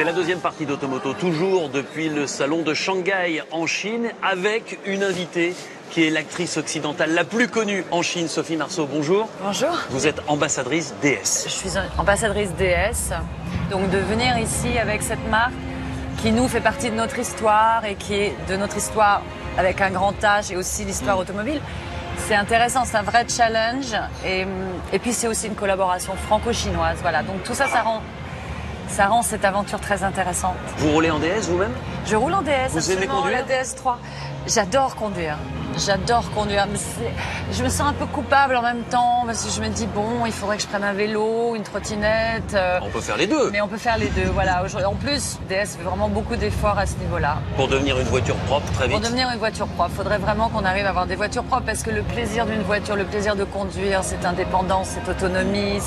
C'est la deuxième partie d'Automoto, toujours depuis le salon de Shanghai en Chine, avec une invitée qui est l'actrice occidentale la plus connue en Chine, Sophie Marceau. Bonjour. Bonjour. Vous êtes ambassadrice DS. Je suis ambassadrice DS, donc de venir ici avec cette marque qui nous fait partie de notre histoire et qui est de notre histoire avec un grand H et aussi l'histoire automobile. C'est intéressant, c'est un vrai challenge et puis c'est aussi une collaboration franco-chinoise. Voilà, donc tout ça, ça rend cette aventure très intéressante. Vous roulez en DS vous-même? Je roule en DS, vous aimez conduire? La DS3. J'adore conduire. J'adore conduire. Je me sens un peu coupable en même temps parce que je me dis bon, il faudrait que je prenne un vélo, une trottinette. On peut faire les deux. Mais on peut faire les deux, voilà. En plus, DS fait vraiment beaucoup d'efforts à ce niveau-là. Pour devenir une voiture propre très vite. Pour devenir une voiture propre, il faudrait vraiment qu'on arrive à avoir des voitures propres parce que le plaisir d'une voiture, le plaisir de conduire, cette indépendance, cette autonomie,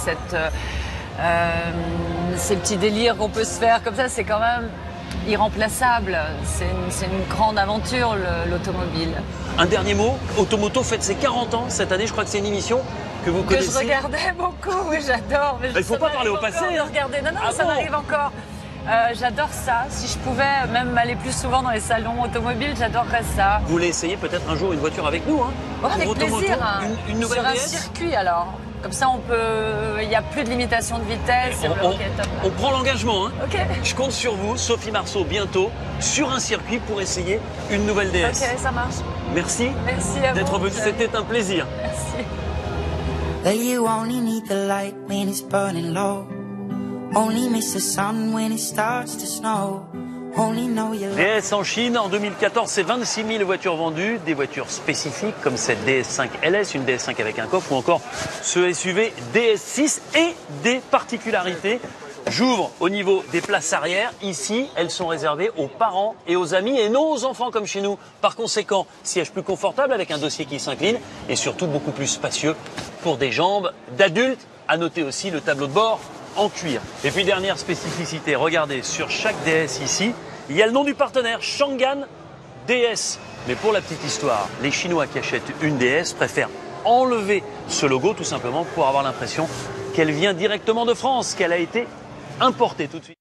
ces petits délires qu'on peut se faire comme ça, c'est quand même irremplaçable. C'est une grande aventure, l'automobile. Un dernier mot, Automoto fête ses 40 ans cette année, je crois que c'est une émission que vous connaissez. Que je regardais beaucoup, oui, j'adore. Il ne faut pas parler au passé. De regarder. Non, ça m'arrive encore. J'adore ça. Si je pouvais même aller plus souvent dans les salons automobiles, j'adorerais ça. Vous voulez essayer peut-être un jour une voiture avec nous, hein? Oh, avec Automoto, plaisir. Une nouvelle sur un DS? circuit alors. Comme ça, il n'y a plus de limitation de vitesse. On prend l'engagement. Hein. Ok. Je compte sur vous, Sophie Marceau, bientôt, sur un circuit pour essayer une nouvelle DS. Ok, ça marche. Merci, d'être venu. C'était un plaisir. Merci. Well, you only need the light when it's burning low. Only miss the sun when it starts to snow. DS en Chine, en 2014, c'est 26 000 voitures vendues, des voitures spécifiques comme cette DS5 LS, une DS5 avec un coffre ou encore ce SUV DS6 et des particularités. J'ouvre au niveau des places arrière. Ici, elles sont réservées aux parents et aux amis et non aux enfants comme chez nous. Par conséquent, siège plus confortable avec un dossier qui s'incline et surtout beaucoup plus spacieux pour des jambes d'adultes. À noter aussi le tableau de bord en cuir. Et puis dernière spécificité, regardez, sur chaque DS ici, il y a le nom du partenaire, Changan DS. Mais pour la petite histoire, les Chinois qui achètent une DS préfèrent enlever ce logo tout simplement pour avoir l'impression qu'elle vient directement de France, qu'elle a été importée tout de suite.